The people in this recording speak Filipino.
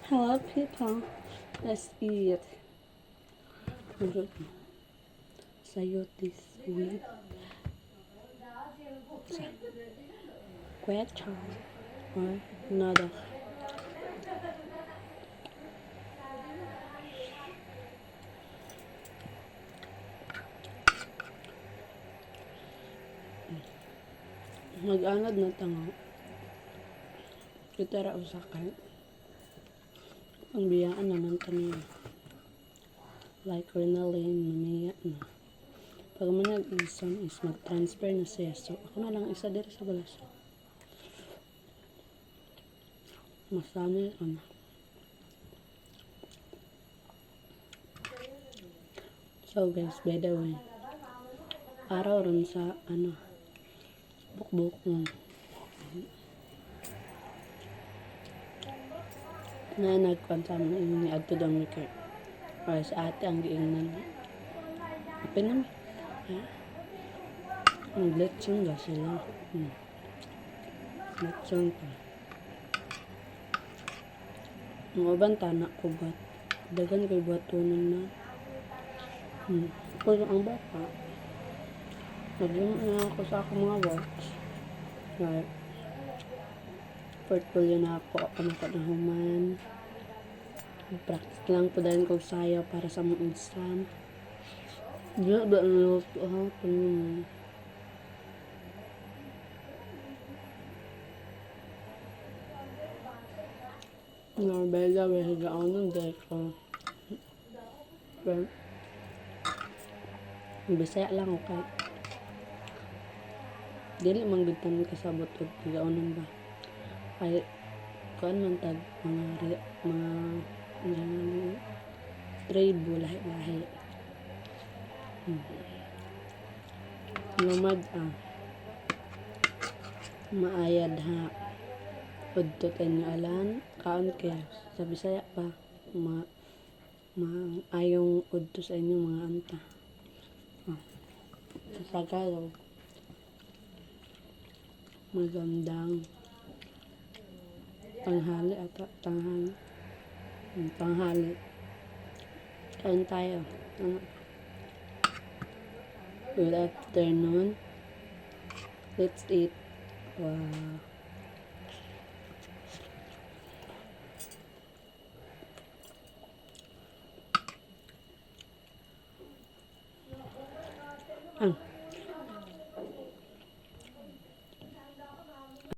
Hello, people. Let's eat. Sayotis with kwechar or noodle. Mag-anad na tango. Kitara usakay. Ang biyaan naman taniya. Like Rinalyn, mamiya na. Pag manag-isam is mag-transfer na siya. So, ako na lang isa dito sa balas. Masanay ko na. So guys, by the way, araw rin sa bukbuk mo. Na nagkwanta mo na yung adto daw mo kay. Para sa ate ang giingnan. Apin naman. Ha? Ang lechon ga sila. Lechon pa. Ang uban tanak ko bat. Dagan kay buhatunan na. Ako ang bata. Naging na ako sa akong mga works. Like, portfolio na ako nakanahuman. Practice lang po dahil kong sayaw para sa mga exam. Di ba ang luto ha? Norbella, may higaan ng deko. Pero, Bisaya lang okay. Dili manggitan kasabot og higaan ba? Ay, kuan man tag mga tribo lahi-lahi. Lumad maayad ha. Udto tayo alan, kaon kaya sa Bisaya pa ayong udto sa inyong mga anta. Sa Tagalog, magandang tanghali ata tanghali. Kain tayo. Good afternoon. Let's eat. Wow.